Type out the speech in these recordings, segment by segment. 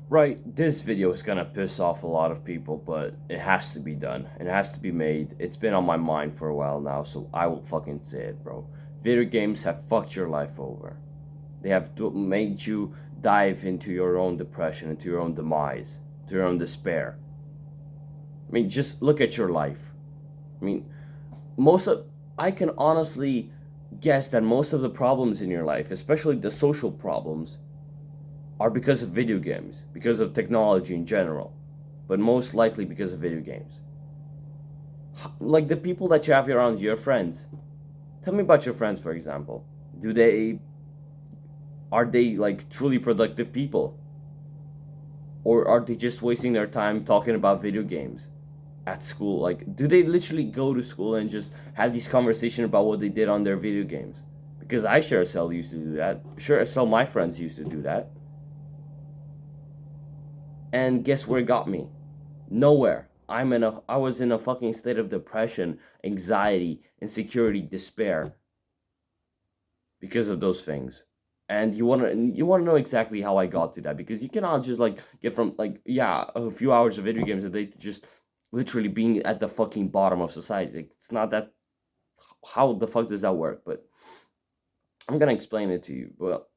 Right, this video is gonna piss off a lot of people, but it has to be done. It has to be made. It's been on my mind for a while now, so I will fucking say it, bro. Video games have fucked your life over. They have made you dive into your own depression, into your own demise, to your own despair. I mean, just look at your life. I mean, most of I can honestly guess that most of the problems in your life, especially the social problems, are because of video games, because of technology in general, but most likely because of video games. Like the people that you have around you, your friends. Tell me about your friends, for example. Do they are they like truly productive people, or are they just wasting their time talking about video games at school? Like, do they literally go to school and just have these conversations about what they did on their video games? Because I sure as hell used to do that. Sure as hell my friends used to do that. And guess where it got me? Nowhere. I was in a fucking state of depression, anxiety, insecurity, despair because of those things. And you wanna know exactly how I got to that, because you cannot just like get from like, yeah, a few hours of video games a day to just literally being at the fucking bottom of society. Like, it's not that. How the fuck does that work? But I'm gonna explain it to you. Well,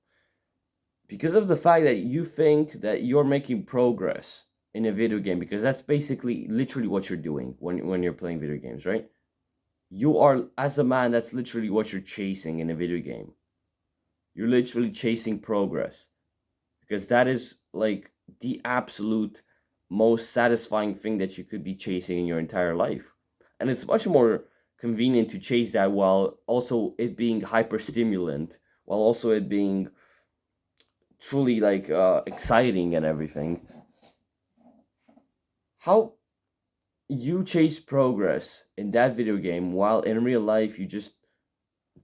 because of the fact that you think that you're making progress in a video game, because that's basically literally what you're doing when you're playing video games, right? You are, as a man, that's literally what you're chasing in a video game. You're literally chasing progress, because that is like the absolute most satisfying thing that you could be chasing in your entire life. And it's much more convenient to chase that while also it being hyper stimulant, while also it being truly like exciting and everything. How you chase progress in that video game while in real life you just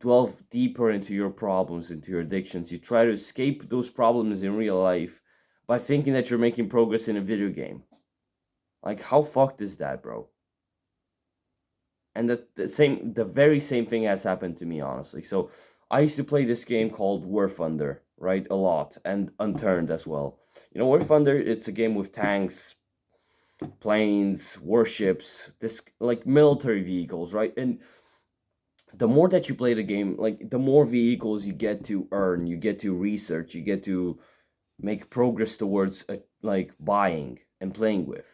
delve deeper into your problems, into your addictions. You try to escape those problems in real life by thinking that you're making progress in a video game. Like, how fucked is that, bro? And the very same thing has happened to me, honestly. So I used to play this game called War Thunder, right, a lot, and Unturned as well. You know, War Thunder, it's a game with tanks, planes, warships, this like military vehicles, right? And the more that you play the game, like the more vehicles you get to earn, you get to research, you get to make progress towards like buying and playing with.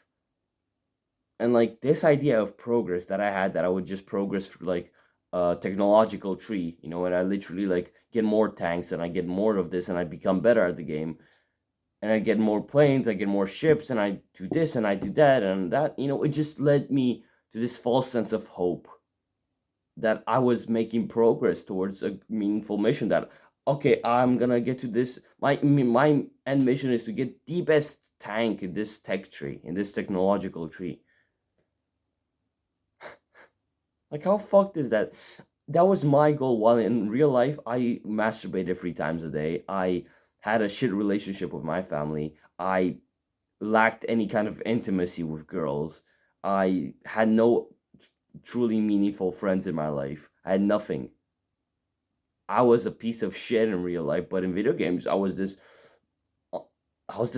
And like this idea of progress that I had, that I would just progress through like a technological tree, you know, and I literally like get more tanks and I get more of this and I become better at the game, and I get more planes, I get more ships, and I do this and I do that and that. You know, it just led me to this false sense of hope that I was making progress towards a meaningful mission. That, okay, I'm gonna get to this. My end mission is to get the best tank in this tech tree, in this technological tree. Like, how fucked is that? That was my goal. While in real life, I masturbated 3 times a day. I had a shit relationship with my family. I lacked any kind of intimacy with girls. I had no truly meaningful friends in my life. I had nothing. I was a piece of shit in real life, but in video games, uh, I was this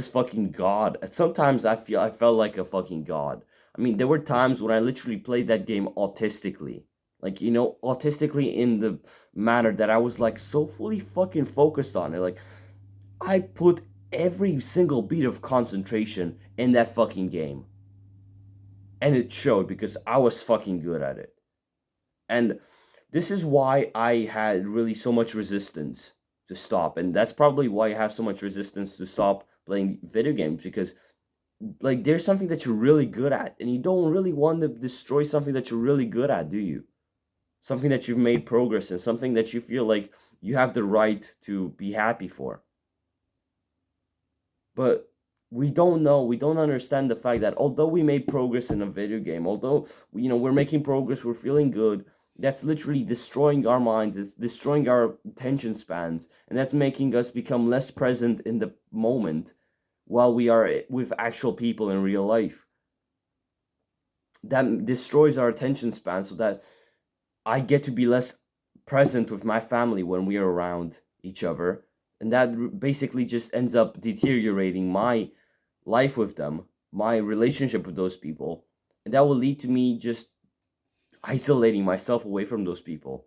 fucking god. And sometimes I felt like a fucking god. I mean, there were times when I literally played that game autistically. Like, you know, autistically in the manner that I was like so fully fucking focused on it. Like, I put every single beat of concentration in that fucking game. And it showed because I was fucking good at it. And this is why I had really so much resistance to stop. And that's probably why I have so much resistance to stop playing video games, because like there's something that you're really good at and you don't really want to destroy something that you're really good at, do you? Something that you've made progress in, something that you feel like you have the right to be happy for. But we don't understand the fact that although we made progress in a video game, although you know we're making progress, we're feeling good, that's literally destroying our minds, it's destroying our attention spans, and that's making us become less present in the moment while we are with actual people in real life. That destroys our attention span, so that I get to be less present with my family when we are around each other, and that basically just ends up deteriorating my life with them, my relationship with those people, and that will lead to me just isolating myself away from those people.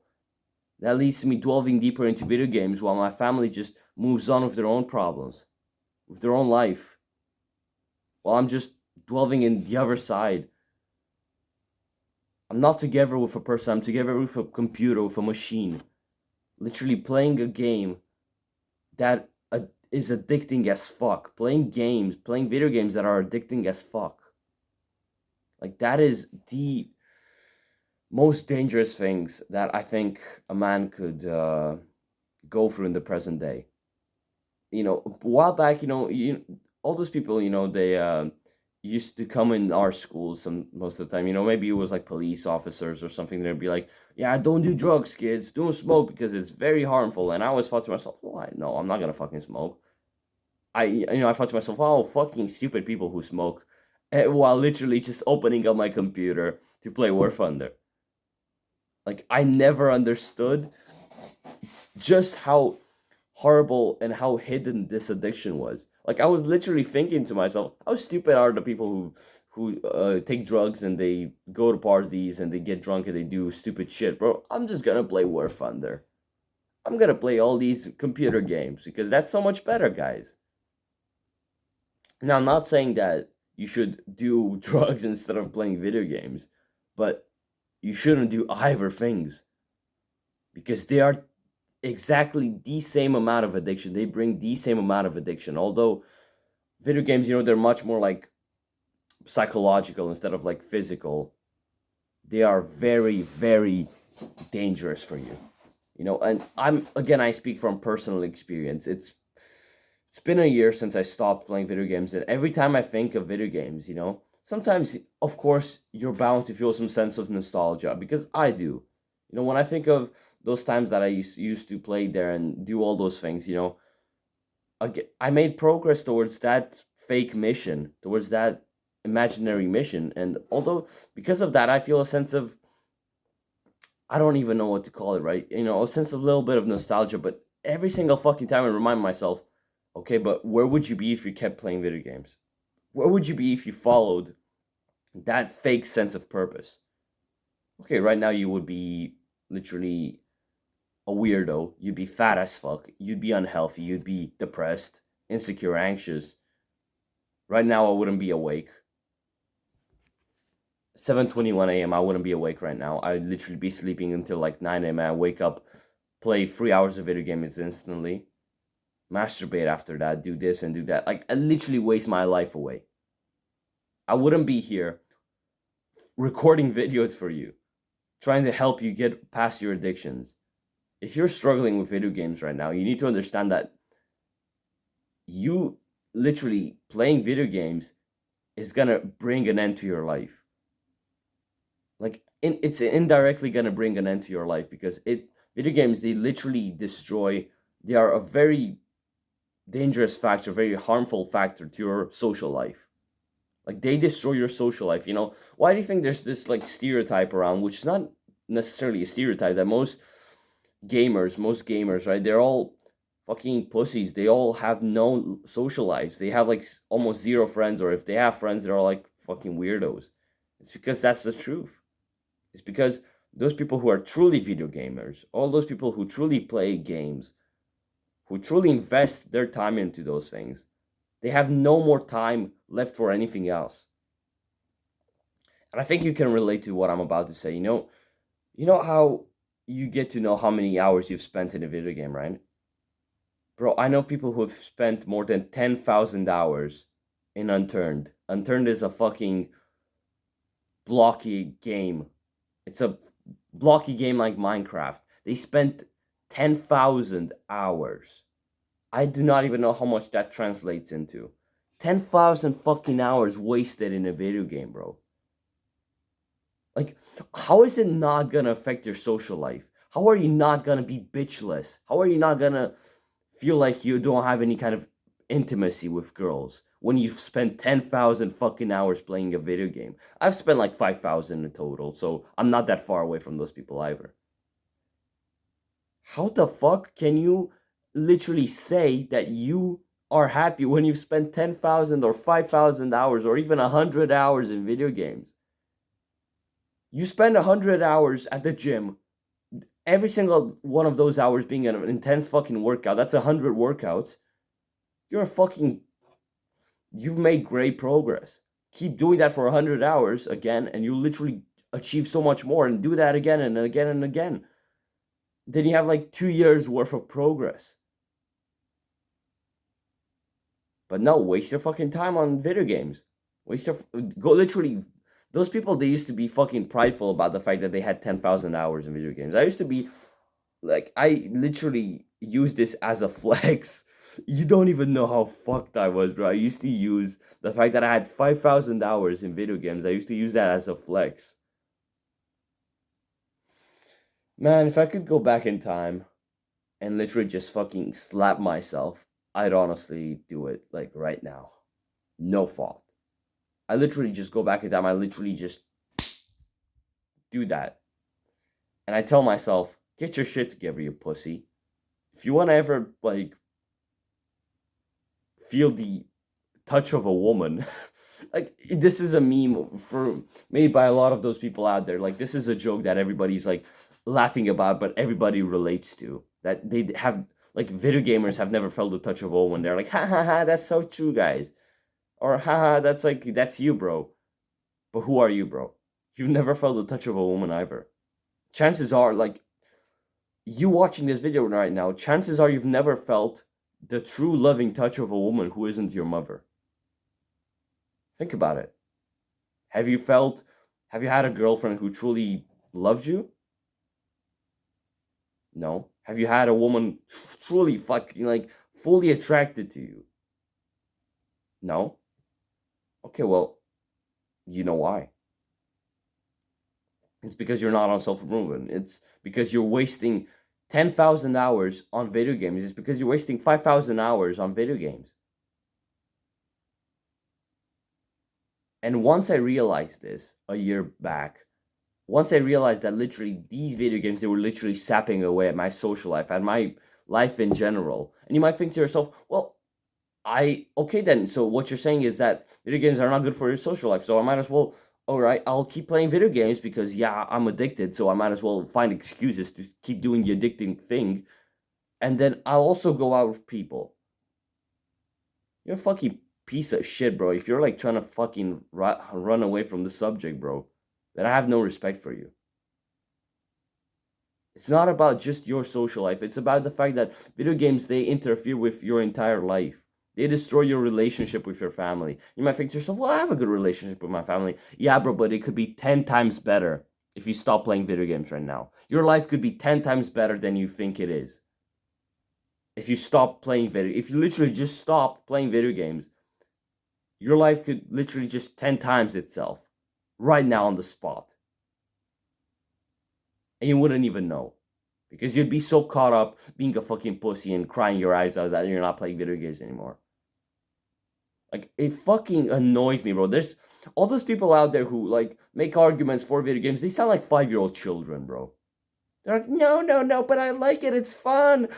That leads to me delving deeper into video games while my family just moves on with their own problems, with their own life, while I'm just dwelling in the other side. I'm not together with a person, I'm together with a computer, with a machine. Literally playing a game that is addicting as fuck. Playing games, playing video games that are addicting as fuck. Like, that is the most dangerous things that I think a man could go through in the present day. A while back, all those people, they used to come in our schools some most of the time. Maybe it was like police officers or something. They'd be like, "Yeah, don't do drugs, kids. Don't smoke because it's very harmful." And I always thought to myself, "Why? No, I'm not gonna fucking smoke." I thought to myself, "Oh, fucking stupid people who smoke," while literally just opening up my computer to play War Thunder. Like, I never understood just how horrible and how hidden this addiction was. Like, I was literally thinking to myself, how stupid are the people who take drugs and they go to parties and they get drunk and they do stupid shit, bro. I'm just gonna play War Thunder. I'm gonna play all these computer games because that's so much better, guys. Now, I'm not saying that you should do drugs instead of playing video games, but you shouldn't do either things because they are exactly the same amount of addiction. They bring the same amount of addiction. Although video games, they're much more like psychological instead of like physical. They are very, very dangerous for you. And I speak from personal experience. It's been a year since I stopped playing video games, and every time I think of video games, sometimes of course you're bound to feel some sense of nostalgia because I do. When I think of those times that I used to play there and do all those things, I made progress towards that fake mission, towards that imaginary mission. And although because of that, I feel a sense of, I don't even know what to call it, right? A sense of a little bit of nostalgia. But every single fucking time I remind myself, okay, but where would you be if you kept playing video games? Where would you be if you followed that fake sense of purpose? Okay, right now you would be literally a weirdo. You'd be fat as fuck. You'd be unhealthy. You'd be depressed, insecure, anxious. Right now, I wouldn't be awake. 7:21 a.m. I wouldn't be awake right now. I'd literally be sleeping until like 9 a.m. I wake up, play 3 hours of video games instantly, masturbate after that, do this and do that. Like, I literally waste my life away. I wouldn't be here recording videos for you, trying to help you get past your addictions. If you're struggling with video games right now, you need to understand that you literally playing video games is gonna bring an end to your life. Like, it's indirectly gonna bring an end to your life because video games, they literally destroy. They are a very dangerous factor, very harmful factor to your social life. Like, they destroy your social life. Why do you think there's this like stereotype around, which is not necessarily a stereotype, that most gamers, right? They're all fucking pussies. They all have no social lives. They have like almost zero friends, or if they have friends, they're all like fucking weirdos. It's because that's the truth. It's because those people who are truly video gamers, all those people who truly play games, who truly invest their time into those things, they have no more time left for anything else. And I think you can relate to what I'm about to say. How you get to know how many hours you've spent in a video game, right? Bro, I know people who have spent more than 10,000 hours in Unturned. Unturned is a fucking blocky game. It's a blocky game like Minecraft. They spent 10,000 hours. I do not even know how much that translates into. 10,000 fucking hours wasted in a video game, bro. Like, how is it not gonna affect your social life? How are you not gonna be bitchless? How are you not gonna feel like you don't have any kind of intimacy with girls when you've spent 10,000 fucking hours playing a video game? I've spent like 5,000 in total, so I'm not that far away from those people either. How the fuck can you literally say that you are happy when you've spent 10,000 or 5,000 hours or even 100 hours in video games. You spend 100 hours at the gym, every single one of those hours being an intense fucking workout. That's 100 workouts. You're a fucking. You've made great progress. Keep doing that for 100 hours again, and you literally achieve so much more, and do that again and again and again. Then you have like 2 years worth of progress. But no, waste your fucking time on video games. Waste your go literally. Those people, they used to be fucking prideful about the fact that they had 10,000 hours in video games. I used to be like, I literally use this as a flex. You don't even know how fucked I was, bro. I used to use the fact that I had 5,000 hours in video games. I used to use that as a flex. Man, if I could go back in time and literally just fucking slap myself, I'd honestly do it like right now. No fault. I literally just go back in time. I literally just do that. And I tell myself, get your shit together, you pussy. If you want to ever, like, feel the touch of a woman, like, this is a meme for made by a lot of those people out there. Like, this is a joke that everybody's, like, laughing about, but everybody relates to. That they have, like, video gamers have never felt the touch of a woman. They're like, ha ha ha, that's so true, guys. Or, haha, that's you, bro. But who are you, bro? You've never felt the touch of a woman either. Chances are, like, you watching this video right now, chances are you've never felt the true loving touch of a woman who isn't your mother. Think about it. Have you felt, have you had a girlfriend who truly loved you? No. Have you had a woman truly fucking, like, fully attracted to you? No. Okay, well, you know why. It's because you're not on self-improvement. It's because you're wasting 10,000 hours on video games. It's because you're wasting 5,000 hours on video games. And once I realized this a year back, once I realized that literally these video games, they were literally sapping away at my social life and my life in general. And you might think to yourself, well, okay then, so what you're saying is that video games are not good for your social life, so I might as well, all right, I'll keep playing video games because, yeah, I'm addicted, so I might as well find excuses to keep doing the addicting thing, and then I'll also go out with people. You're a fucking piece of shit, bro. If you're like trying to fucking run away from the subject, bro, then I have no respect for you. It's not about just your social life. It's about the fact that video games, they interfere with your entire life. They destroy your relationship with your family. You might think to yourself, well, I have a good relationship with my family. Yeah, bro, but it could be 10 times better if you stop playing video games right now. Your life could be 10 times better than you think it is. If you stop playing if you literally just stop playing video games, your life could literally just 10 times itself right now on the spot. And you wouldn't even know. Because you'd be so caught up being a fucking pussy and crying your eyes out that you're not playing video games anymore. Like, it fucking annoys me, bro. There's all those people out there who, like, make arguments for video games. They sound like 5-year-old children, bro. They're like, no, no, no, but I like it. It's fun.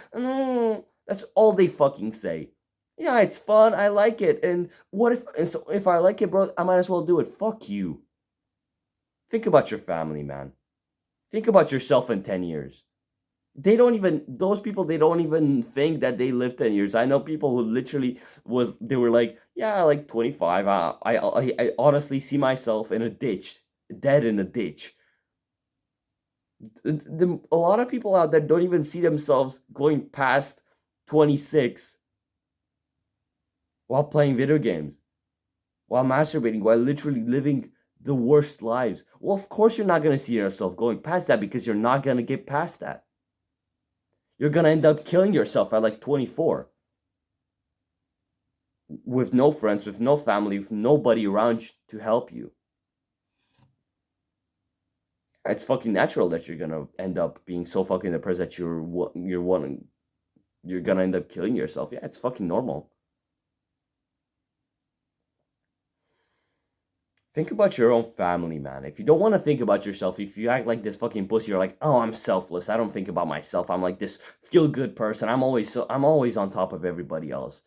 That's all they fucking say. Yeah, it's fun. I like it. And what if, and so if I like it, bro, I might as well do it. Fuck you. Think about your family, man. Think about yourself in 10 years. They don't even, those people, they don't even think that they live 10 years. I know people who literally they were like, yeah, like 25. I honestly see myself in a ditch, dead in a ditch. A lot of people out there don't even see themselves going past 26 while playing video games, while masturbating, while literally living the worst lives. Well, of course you're not going to see yourself going past that because you're not going to get past that. You're going to end up killing yourself at like 24. With no friends, with no family, with nobody around to help you. It's fucking natural that you're going to end up being so fucking depressed that you're going to end up killing yourself. Yeah, it's fucking normal. Think about your own family, man. If you don't want to think about yourself, if you act like this fucking pussy, you're like, oh, I'm selfless. I don't think about myself. I'm like this feel-good person. I'm always on top of everybody else.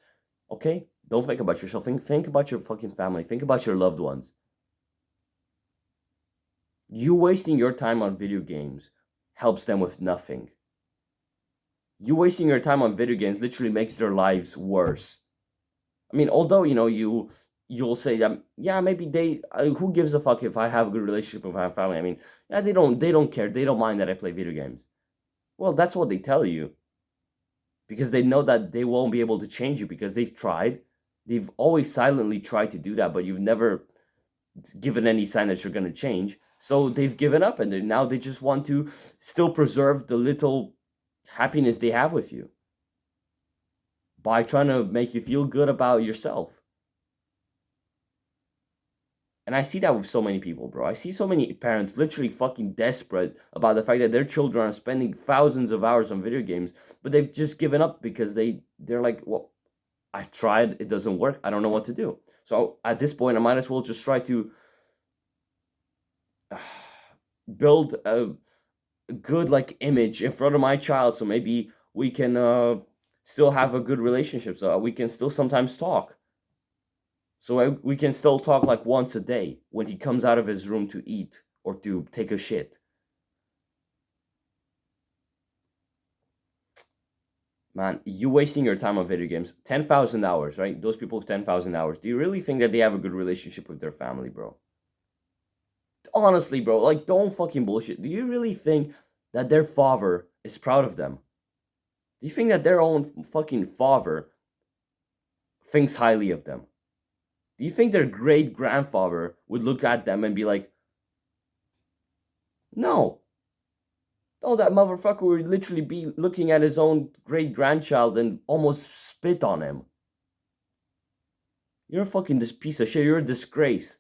Okay? Don't think about yourself. Think about your fucking family. Think about your loved ones. You wasting your time on video games helps them with nothing. You wasting your time on video games literally makes their lives worse. I mean, although you'll say that, yeah, maybe who gives a fuck if I have a good relationship with my family? I mean, yeah, they don't care. They don't mind that I play video games. Well, that's what they tell you because they know that they won't be able to change you because they've tried. They've always silently tried to do that, but you've never given any sign that you're going to change. So they've given up and now they just want to still preserve the little happiness they have with you by trying to make you feel good about yourself. And I see that with so many people, bro. I see so many parents literally fucking desperate about the fact that their children are spending thousands of hours on video games, but they've just given up because they're like, well, I've tried, it doesn't work. I don't know what to do. So at this point, I might as well just try to build a good like image in front of my child, so maybe we can still have a good relationship. So we can still sometimes talk. So we can still talk like once a day when he comes out of his room to eat or to take a shit. Man, you wasting your time on video games, 10,000 hours, right? Those people with 10,000 hours, do you really think that they have a good relationship with their family, bro? Honestly, bro, like, don't fucking bullshit. Do you really think that their father is proud of them? Do you think that their own fucking father thinks highly of them? Do you think their great grandfather would look at them and be like, no, oh, that motherfucker would literally be looking at his own great grandchild and almost spit on him? You're a fucking this piece of shit. You're a disgrace.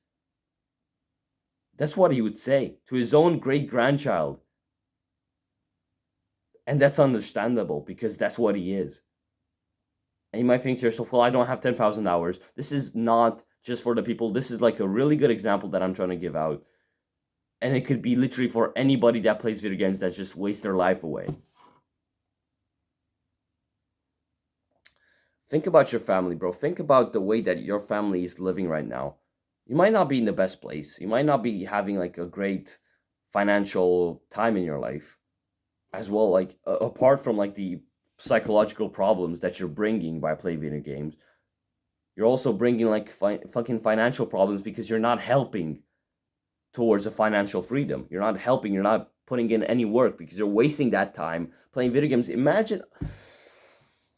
That's what he would say to his own great grandchild. And that's understandable because that's what he is. And you might think to yourself, well, I don't have 10,000 hours. This is not just for the people. This is like a really good example that I'm trying to give out. And it could be literally for anybody that plays video games that just waste their life away. Think about your family, bro. Think about the way that your family is living right now. You might not be in the best place. You might not be having like a great financial time in your life as well, like apart from like the psychological problems that you're bringing by playing video games. You're also bringing like fucking financial problems because you're not helping towards a financial freedom. You're not helping. You're not putting in any work because you're wasting that time playing video games. Imagine,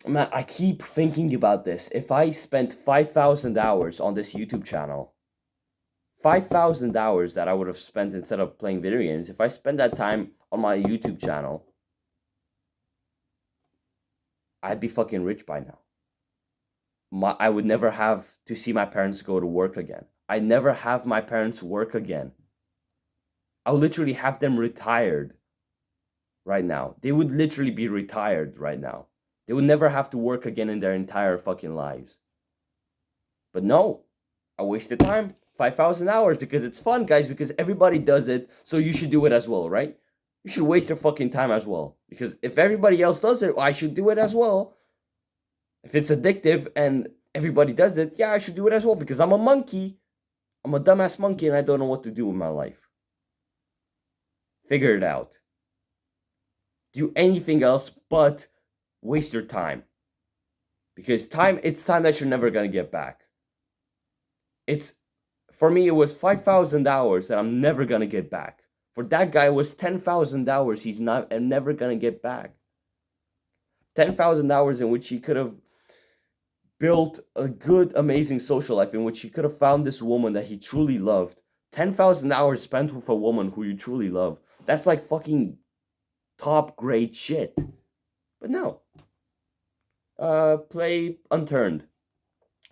man, I keep thinking about this. If I spent 5,000 hours on this YouTube channel, 5,000 hours that I would have spent instead of playing video games, if I spend that time on my YouTube channel, I'd be fucking rich by now. I would never have to see my parents go to work again. I never have my parents work again. I would literally have them retired right now. They would literally be retired right now. They would never have to work again in their entire fucking lives. But no, I wasted time, 5,000 hours, because it's fun, guys, because everybody does it, so you should do it as well, right? You should waste your fucking time as well. Because if everybody else does it, I should do it as well. If it's addictive and everybody does it, yeah, I should do it as well because I'm a monkey. I'm a dumbass monkey and I don't know what to do with my life. Figure it out. Do anything else but waste your time. Because it's time that you're never going to get back. For me, it was 5,000 hours that I'm never going to get back. For that guy, it was 10,000 hours he's never going to get back. 10,000 hours in which he could have built a good, amazing social life, in which he could have found this woman that he truly loved. 10,000 hours spent with a woman who you truly love. That's like fucking top grade shit. But no. Play Unturned.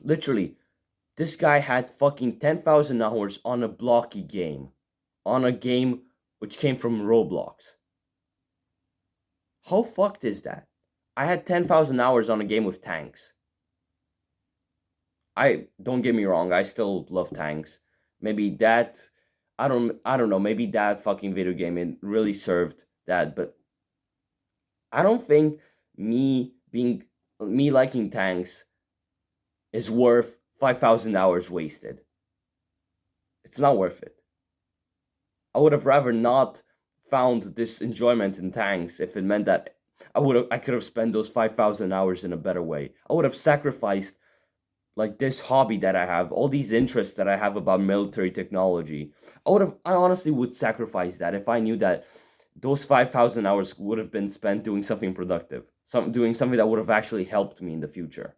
Literally, this guy had fucking 10,000 hours on a blocky game. On a game which came from Roblox. How fucked is that? I had 10,000 hours on a game with tanks. I don't get me wrong, I still love tanks. Maybe that I don't know, maybe that fucking video game it really served that, but I don't think me liking tanks is worth 5,000 hours wasted. It's not worth it. I would have rather not found this enjoyment in tanks if it meant that I could have spent those 5,000 hours in a better way. I would have sacrificed like this hobby that I have, all these interests that I have about military technology. I honestly would sacrifice that if I knew that those 5,000 hours would have been spent doing something productive, doing something that would have actually helped me in the future.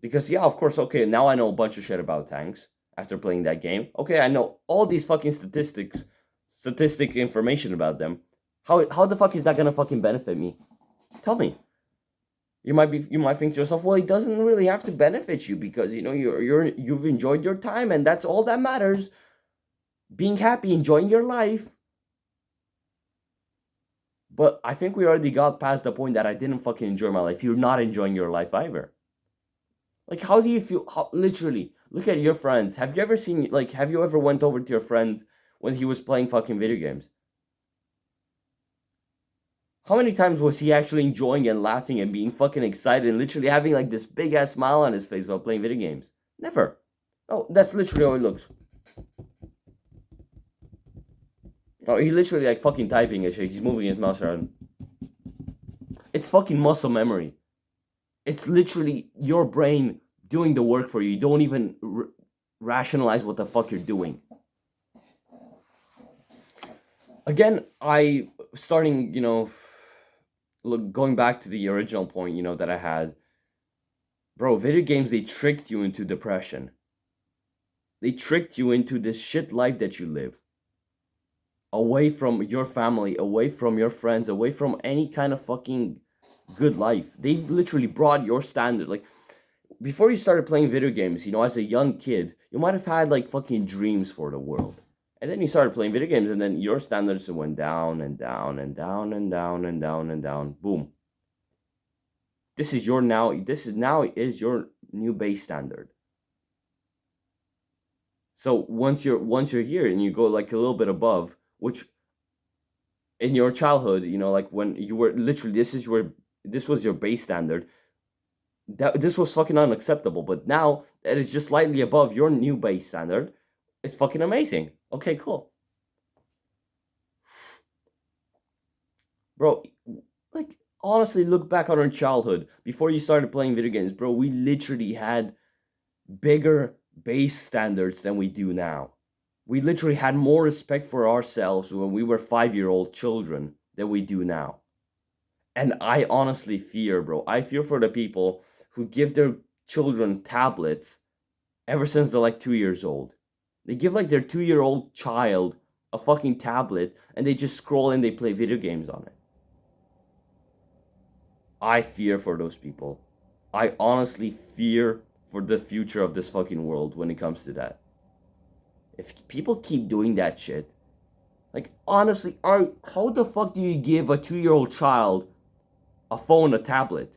Because yeah, of course, okay, now I know a bunch of shit about tanks after playing that game. Okay, I know all these fucking statistic information about them. How the fuck is that gonna fucking benefit me? Tell me. You might think to yourself, well, it doesn't really have to benefit you because you know you've enjoyed your time and that's all that matters. Being happy, enjoying your life. But I think we already got past the point that I didn't fucking enjoy my life. You're not enjoying your life either. Like, how do you feel? Literally, look at your friends. Have you ever seen, like, have you ever went over to your friends when he was playing fucking video games? How many times was he actually enjoying and laughing and being fucking excited and literally having, like, this big ass smile on his face while playing video games? Never. Oh, that's literally how it looks. Oh, he literally, like, fucking typing and shit. He's moving his mouse around. It's fucking muscle memory. It's literally your brain doing the work for you. You don't even rationalize what the fuck you're doing. Again, starting, going back to the original point, that I had. Bro, video games, they tricked you into depression. They tricked you into this shit life that you live. Away from your family, away from your friends, away from any kind of fucking good life. They literally brought your standard. Like, before you started playing video games, as a young kid, you might have had like fucking dreams for the world. And then you started playing video games and then your standards went down and down and down and down and down and down. Boom. This is your new base standard. So once you're here and you go like a little bit above, which in your childhood, like when you were literally this was your base standard. This was fucking unacceptable, but now that it's just slightly above your new base standard, it's fucking amazing. Okay, cool. Bro, like honestly, look back on our childhood before you started playing video games, bro. We literally had bigger base standards than we do now. We literally had more respect for ourselves when we were 5-year-old children than we do now. And I honestly fear, bro. I fear for the people who give their children tablets ever since they're like 2 years old. They give like their 2-year-old child a fucking tablet and they just scroll and they play video games on it. I fear for those people. I honestly fear for the future of this fucking world when it comes to that. If people keep doing that shit, like honestly, how the fuck do you give a 2-year-old child a phone, a tablet?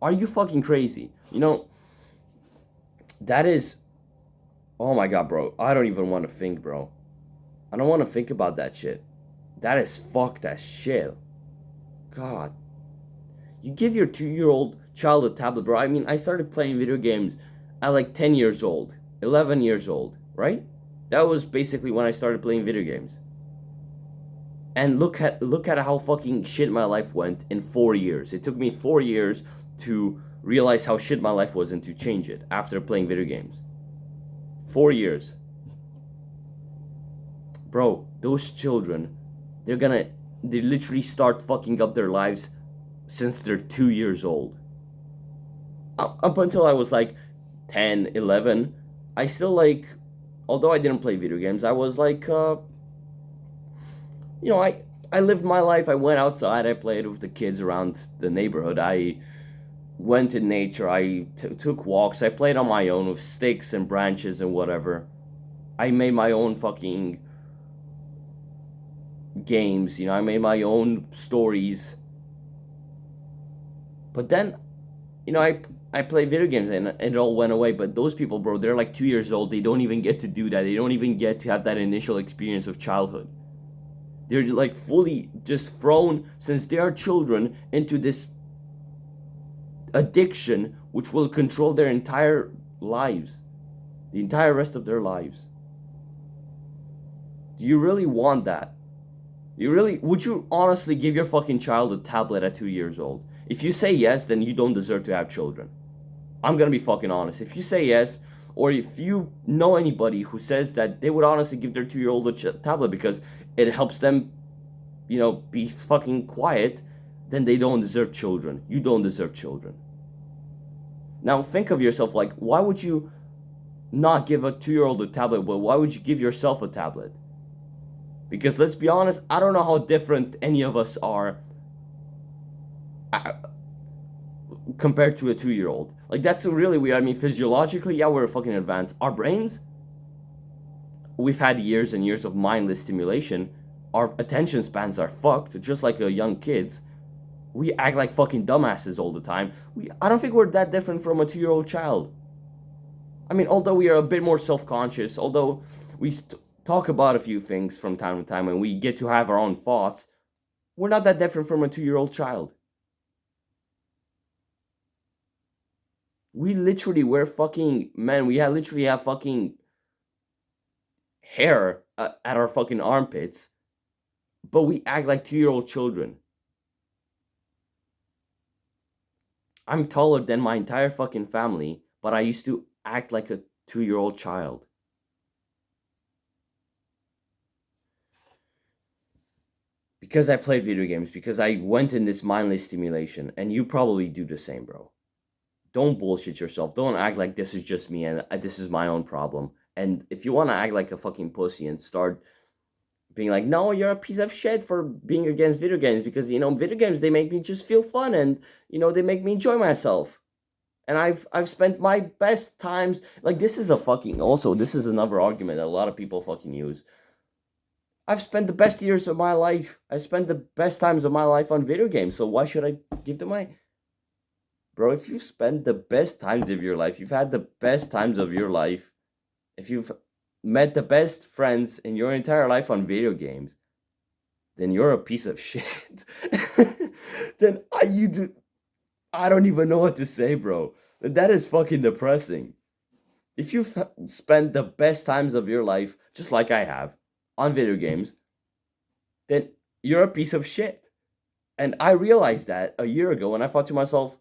Are you fucking crazy? That is, oh my god, bro. I don't even want to think, bro. I don't want to think about that shit. That is fucked as shit. God. You give your 2-year-old child a tablet, bro. I mean, I started playing video games at like 10 years old, 11 years old, right? That was basically when I started playing video games. And look at how fucking shit my life went in 4 years. It took me 4 years to realize how shit my life was and to change it after playing video games. 4 years. Bro, those children, they literally start fucking up their lives since they're 2 years old. Up until I was like 10, 11, I still like, although I didn't play video games, I was like, I lived my life. I went outside. I played with the kids around the neighborhood. I went in nature. I took walks. I played on my own with sticks and branches and whatever. I made my own fucking games. I made my own stories. But then, I play video games and it all went away. But those people, bro, they're like 2 years old. They don't even get to do that. They don't even get to have that initial experience of childhood. They're like fully just thrown since they are children into this addiction which will control their entire lives, the entire rest of their lives. Do you really want that? Would you honestly give your fucking child a tablet at 2 years old? If you say yes, then you don't deserve to have children. I'm gonna be fucking honest. If you say yes, or if you know anybody who says that they would honestly give their 2-year-old a tablet because it helps them, be fucking quiet, then they don't deserve children. You don't deserve children. Now think of yourself, like, why would you not give a 2-year-old a tablet, but why would you give yourself a tablet? Because let's be honest, I don't know how different any of us are compared to a 2-year-old. Like, that's really weird. I mean, physiologically, yeah, we're fucking advanced. Our brains, we've had years and years of mindless stimulation. Our attention spans are fucked, just like a young kid's. We act like fucking dumbasses all the time. I don't think we're that different from a 2-year-old child. I mean, although we are a bit more self-conscious, although we talk about a few things from time to time and we get to have our own thoughts, we're not that different from a 2-year-old child. We literally wear fucking, man, we literally have fucking hair at our fucking armpits, but we act like 2-year-old children. I'm taller than my entire fucking family, but I used to act like a 2-year-old child. Because I played video games, because I went in this mindless stimulation, and you probably do the same, bro. Don't bullshit yourself. Don't act like this is just me and this is my own problem. And if you want to act like a fucking pussy and start being like, no, you're a piece of shit for being against video games because, video games, they make me just feel fun and, they make me enjoy myself. And I've spent my best times, like, this is another argument that a lot of people fucking use. I've spent the best years of my life. I spent the best times of my life on video games. So why should I give them my... Bro, if you've spent the best times of your life, you've had the best times of your life, if you've met the best friends in your entire life on video games, then you're a piece of shit. Then I don't even know what to say, bro. That is fucking depressing. If you've spent the best times of your life, just like I have, on video games, then you're a piece of shit. And I realized that a year ago, and I thought to myself,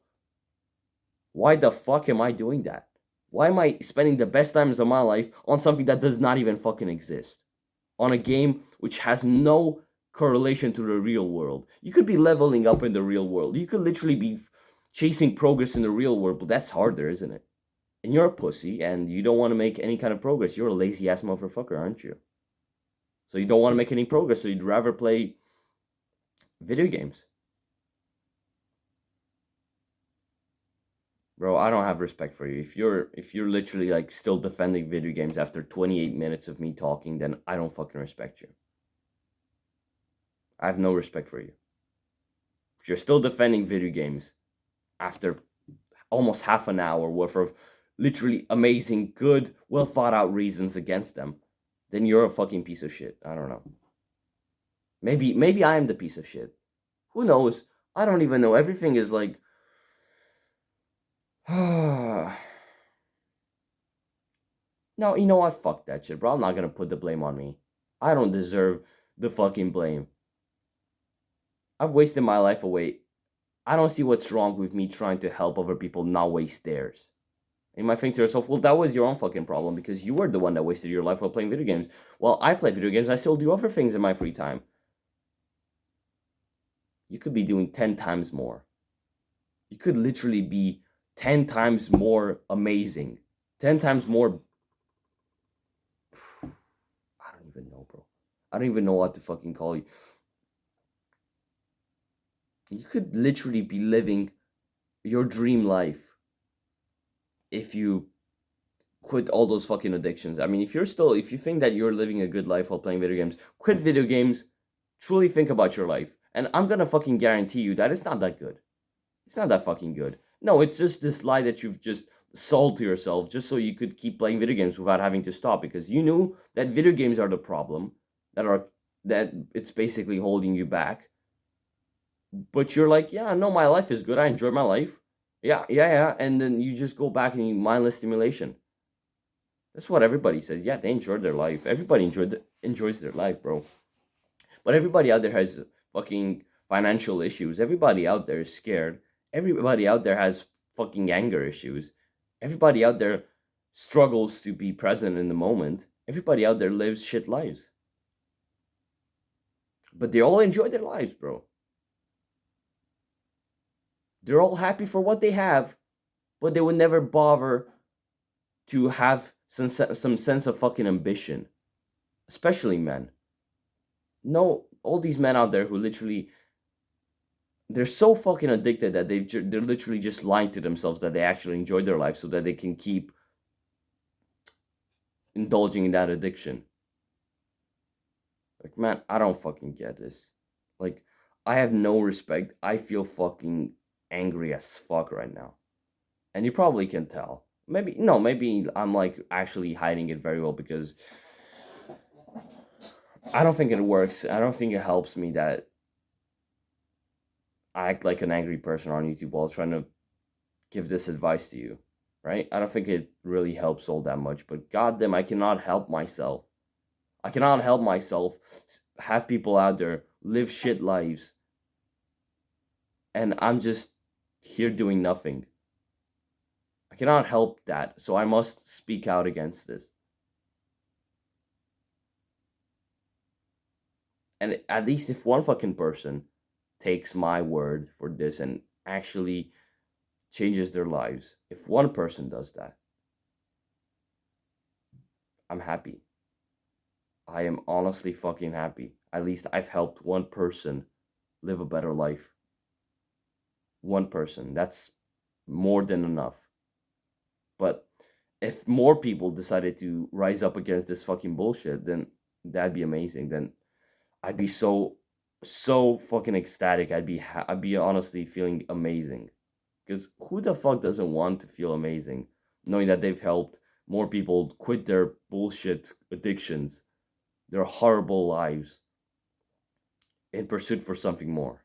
why the fuck am I doing that? Why am I spending the best times of my life on something that does not even fucking exist? On a game which has no correlation to the real world. You could be leveling up in the real world. You could literally be chasing progress in the real world, but that's harder, isn't it? And you're a pussy, and you don't want to make any kind of progress. You're a lazy-ass motherfucker, aren't you? So you don't want to make any progress, so you'd rather play video games. Bro, I don't have respect for you. If you're literally like still defending video games after 28 minutes of me talking, then I don't fucking respect you. I have no respect for you. If you're still defending video games after almost half an hour worth of literally amazing, good, well thought out reasons against them, then you're a fucking piece of shit. I don't know. Maybe I am the piece of shit. Who knows? I don't even know. Everything is like... No, you know what? Fuck that shit, bro. I'm not gonna put the blame on me. I don't deserve the fucking blame. I've wasted my life away. I don't see what's wrong with me trying to help other people not waste theirs. And you might think to yourself, well, that was your own fucking problem because you were the one that wasted your life while playing video games. Well, I play video games. I still do other things in my free time. You could be doing 10 times more. You could literally be 10 times more amazing. 10 times more... I don't even know, bro. I don't even know what to fucking call you. You could literally be living your dream life if you quit all those fucking addictions. I mean, if you think that you're living a good life while playing video games, quit video games, truly think about your life. And I'm gonna fucking guarantee you that it's not that good. It's not that fucking good. No, it's just this lie that you've just sold to yourself just so you could keep playing video games without having to stop because you knew that video games are the problem, that it's basically holding you back. But you're like, yeah, no, my life is good. I enjoy my life. Yeah. And then you just go back and you mindless stimulation. That's what everybody says. Yeah, they enjoyed their life. Everybody enjoys their life, bro. But everybody out there has fucking financial issues. Everybody out there is scared. Everybody out there has fucking anger issues. Everybody out there struggles to be present in the moment. Everybody out there lives shit lives. But they all enjoy their lives, bro. They're all happy for what they have, but they would never bother to have some sense of fucking ambition, especially men. No, all these men out there who literally they're so fucking addicted that they're literally just lying to themselves that they actually enjoy their life so that they can keep indulging in that addiction. Like, man, I don't fucking get this. Like, I have no respect. I feel fucking angry as fuck right now. And you probably can tell. Maybe no, maybe I'm like actually hiding it very well because I don't think it works. I don't think it helps me that I act like an angry person on YouTube while trying to give this advice to you, right? I don't think it really helps all that much, but goddamn, I cannot help myself. I cannot help myself have people out there live shit lives, and I'm just here doing nothing. I cannot help that, so I must speak out against this. And at least if one fucking person takes my word for this and actually changes their lives, if one person does that, I'm happy. I am honestly fucking happy. At least I've helped one person live a better life. One person. That's more than enough. But if more people decided to rise up against this fucking bullshit, then that'd be amazing. Then I'd be so fucking ecstatic. I'd be honestly feeling amazing. Because who the fuck doesn't want to feel amazing knowing that they've helped more people quit their bullshit addictions, their horrible lives, in pursuit for something more?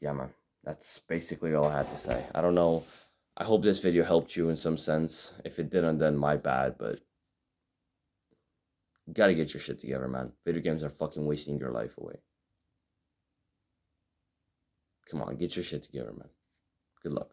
Yeah, man. That's basically all I had to say. I don't know. I hope this video helped you in some sense. If it didn't, then my bad, but you gotta get your shit together, man. Video games are fucking wasting your life away. Come on, get your shit together, man. Good luck.